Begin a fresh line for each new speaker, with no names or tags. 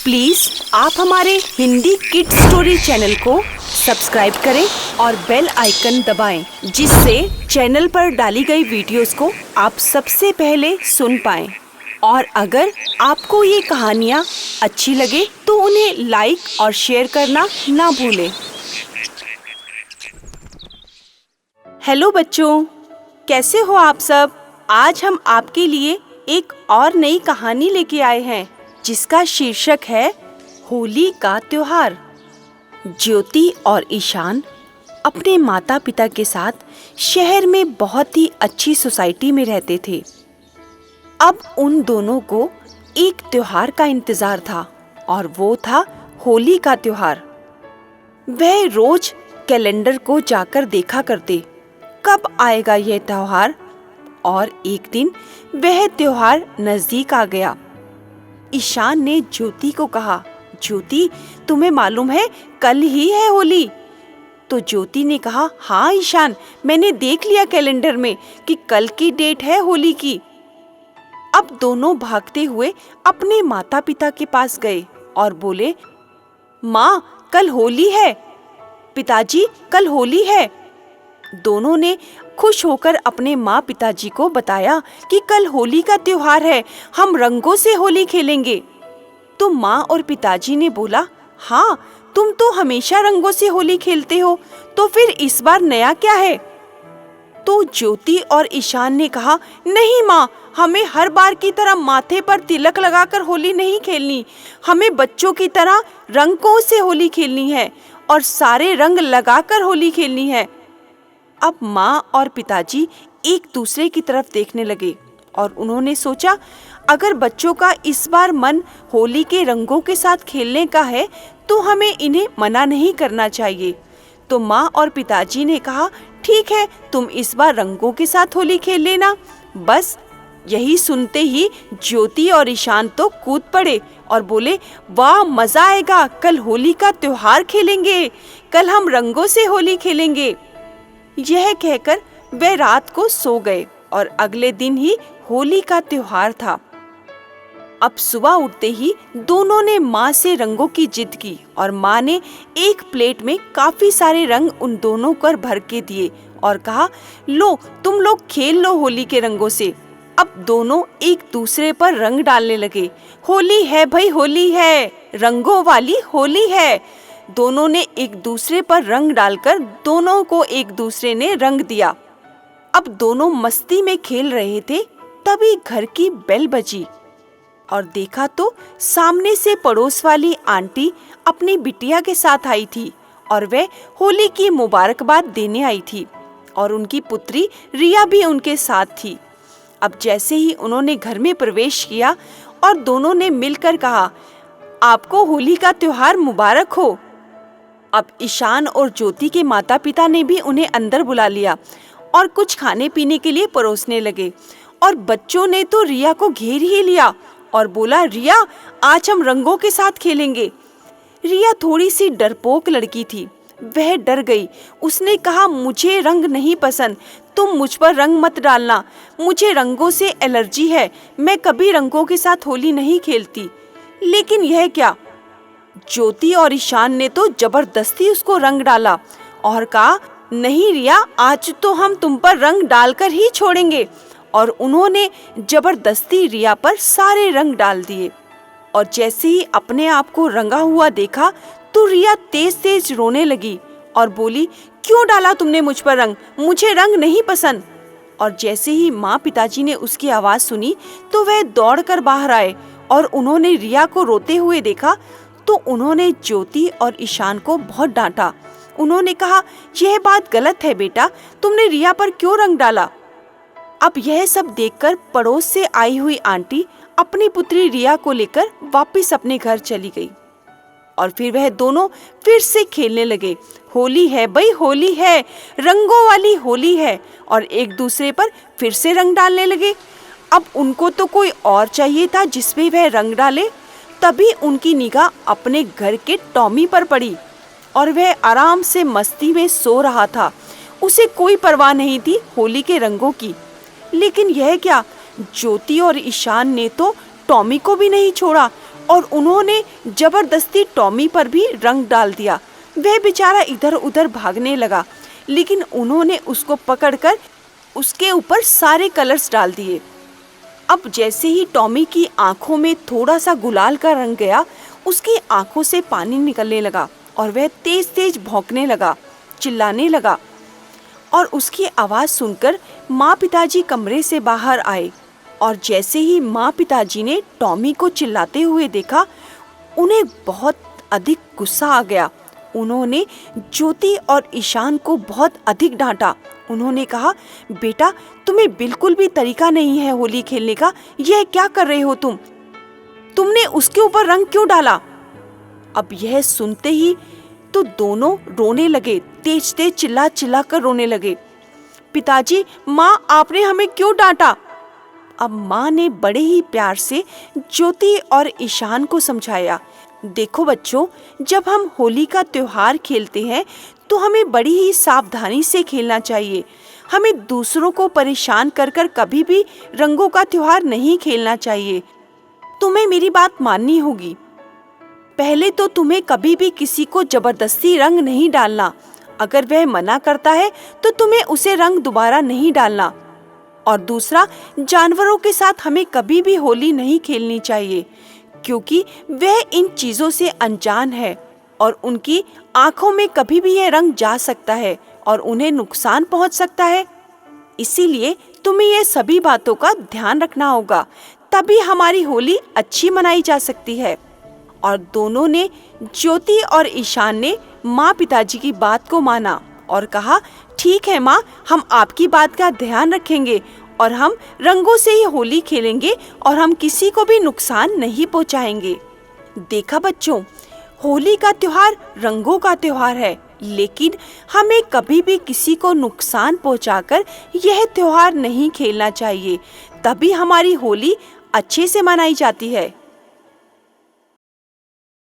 Please आप हमारे Hindi kid story channel को सब्सक्राइब करें और बेल आइकन दबाएं, जिससे चैनल पर डाली गई वीडियोस को आप सबसे पहले सुन पाएं। और अगर आपको ये कहानियाँ अच्छी लगे तो उन्हें लाइक और शेयर करना ना भूलें। हेलो बच्चों, कैसे हो आप सब? आज हम आपके लिए एक और नई कहानी लेके आए हैं जिसका शीर्षक है होली का त्योहार। ज्योति और ईशान अपने माता पिता के साथ शहर में बहुत ही अच्छी सोसाइटी में रहते थे। अब उन दोनों को एक त्योहार का इंतजार था और वो था होली का त्योहार। वह रोज कैलेंडर को जाकर देखा करते, कब आएगा यह त्योहार। और एक दिन वह त्योहार नजदीक आ गया। ईशान ने ज्योति को कहा, ज्योति, तुम्हें मालूम है कल ही है होली? तो ज्योति ने कहा, हाँ ईशान, मैंने देख लिया कैलेंडर में कि कल की डेट है होली की। अब दोनों भागते हुए अपने माता पिता के पास गए और बोले, माँ, कल होली है। पिताजी, कल होली है। दोनों ने खुश होकर अपने माँ पिताजी को बताया कि कल होली का त्योहार है, हम रंगों से होली खेलेंगे। तो माँ और पिताजी ने बोला, हाँ, तुम तो हमेशा रंगों से होली खेलते हो, तो फिर इस बार नया क्या है? तो ज्योति और ईशान ने कहा, नहीं माँ, हमें हर बार की तरह माथे पर तिलक लगाकर होली नहीं खेलनी, हमें बच्चों की तरह रंगों से होली खेलनी है और सारे रंग लगाकर होली खेलनी है। अब माँ और पिताजी एक दूसरे की तरफ देखने लगे और उन्होंने सोचा, अगर बच्चों का इस बार मन होली के रंगों के साथ खेलने का है तो हमें इन्हें मना नहीं करना चाहिए। तो माँ और पिताजी ने कहा, ठीक है, तुम इस बार रंगों के साथ होली खेल लेना। बस यही सुनते ही ज्योति और ईशान तो कूद पड़े और बोले, वाह, मजा आएगा, कल होली का त्योहार खेलेंगे, कल हम रंगों से होली खेलेंगे। यह कहकर वे रात को सो गए और अगले दिन ही होली का त्योहार था। अब सुबह उठते ही दोनों ने माँ से रंगों की जिद की और माँ ने एक प्लेट में काफी सारे रंग उन दोनों पर भर के दिए और कहा, लो, तुम लोग खेल लो होली के रंगों से। अब दोनों एक दूसरे पर रंग डालने लगे। होली है भाई, होली है, रंगों वाली होली है। दोनों ने एक दूसरे पर रंग डालकर दोनों को एक दूसरे ने रंग दिया। अब दोनों मस्ती में खेल रहे थे, तभी घर की बेल बजी और देखा तो सामने से पड़ोस वाली आंटी अपनी बिटिया के साथ आई थी और वह होली की मुबारकबाद देने आई थी और उनकी पुत्री रिया भी उनके साथ थी। अब जैसे ही उन्होंने घर में प्रवेश किया और दोनों ने मिलकर कहा, आपको होली का त्योहार मुबारक हो। अब ईशान और ज्योति के माता पिता ने भी उन्हें अंदर बुला लिया और कुछ खाने पीने के लिए परोसने लगे और बच्चों ने तो रिया को घेर ही लिया और बोला, रिया, आज हम रंगों के साथ खेलेंगे। रिया थोड़ी सी डरपोक लड़की थी, वह डर गई। उसने कहा, मुझे रंग नहीं पसंद, तुम मुझ पर रंग मत डालना, मुझे रंगों से एलर्जी है, मैं कभी रंगों के साथ होली नहीं खेलती। लेकिन यह क्या, ज्योति और ईशान ने तो जबरदस्ती उसको रंग डाला और कहा, नहीं रिया, आज तो हम तुम पर रंग डालकर ही छोड़ेंगे। और उन्होंने जबरदस्ती रिया पर सारे रंग डाल दिए और जैसे ही अपने आप को रंगा हुआ देखा तो रिया तेज तेज रोने लगी और बोली, क्यों डाला तुमने मुझ पर रंग, मुझे रंग नहीं पसंद। और जैसे ही माँ पिताजी ने उसकी आवाज सुनी तो वह दौड़कर बाहर आए और उन्होंने रिया को रोते हुए देखा तो उन्होंने ज्योति और ईशान को बहुत डांटा। उन्होंने कहा, यह बात गलत है बेटा, तुमने रिया पर क्यों रंग डाला? अब यह सब देखकर पड़ोस से आई हुई आंटी अपनी पुत्री रिया को लेकर वापस अपने घर चली गई और फिर वह दोनों फिर से खेलने लगे। होली है भाई, होली है, रंगों वाली होली है, और एक दूसरे पर फिर से रंग डालने लगे। अब उनको तो कोई और चाहिए था जिसमें वह रंग डाले। तभी उनकी निगाह अपने घर के टॉमी पर पड़ी और वह आराम से मस्ती में सो रहा था। उसे कोई परवाह नहीं थी होली के रंगों की। लेकिन यह क्या, ज्योति और ईशान ने तो टॉमी को भी नहीं छोड़ा और उन्होंने जबरदस्ती टॉमी पर भी रंग डाल दिया। वह बेचारा इधर उधर भागने लगा, लेकिन उन्होंने उसको पकड़कर उसके ऊपर सारे कलर्स डाल दिए। अब जैसे ही टॉमी की आंखों में थोड़ा सा गुलाल का रंग गया, उसकी आंखों से पानी निकलने लगा और वह तेज तेज भौंकने लगा, चिल्लाने लगा। और उसकी आवाज़ सुनकर माँ पिताजी कमरे से बाहर आए और जैसे ही माँ पिताजी ने टॉमी को चिल्लाते हुए देखा, उन्हें बहुत अधिक गुस्सा आ गया। उन्होंने ज्योति और ईशान को बहुत अधिक डांटा। उन्होंने कहा, बेटा तुम्हें बिल्कुल भी तरीका नहीं है होली खेलने का, यह क्या कर रहे हो तुमने उसके ऊपर रंग क्यों डाला? अब यह सुनते ही तो दोनों रोने लगे, तेज तेज चिल्ला चिल्ला कर रोने लगे। पिताजी, माँ आपने हमें क्यों डांटा? अब माँ ने बड़े ही प्यार से ज्योति और ईशान को समझाया, देखो बच्चों, जब हम होली का त्योहार खेलते हैं तो हमें बड़ी ही सावधानी से खेलना चाहिए। हमें दूसरों को परेशान कर कर कभी भी रंगों का त्योहार नहीं खेलना चाहिए। तुम्हें मेरी बात माननी होगी। पहले तो तुम्हें कभी भी किसी को जबरदस्ती रंग नहीं डालना। अगर वह मना करता है तो तुम्हें उसे रंग दोबारा नहीं डालना। और दूसरा, जानवरों के साथ हमें कभी भी होली नहीं खेलनी चाहिए, क्योंकि वह इन चीज़ों से अनजान है और उनकी आंखों में कभी भी यह रंग जा सकता है और उन्हें नुकसान पहुंच सकता है। इसीलिए तुम्हें ये सभी बातों का ध्यान रखना होगा, तभी हमारी होली अच्छी मनाई जा सकती है। और दोनों ने, ज्योति और ईशान ने, माँ पिताजी की बात को माना और कहा, ठीक है माँ, हम आपकी बात का ध्यान रखेंगे और हम रंगों से ही होली खेलेंगे और हम किसी को भी नुकसान नहीं पहुंचाएंगे। देखा बच्चों, होली का त्योहार रंगों का त्योहार है, लेकिन हमें कभी भी किसी को नुकसान पहुंचाकर यह त्योहार नहीं खेलना चाहिए, तभी हमारी होली अच्छे से मनाई जाती है।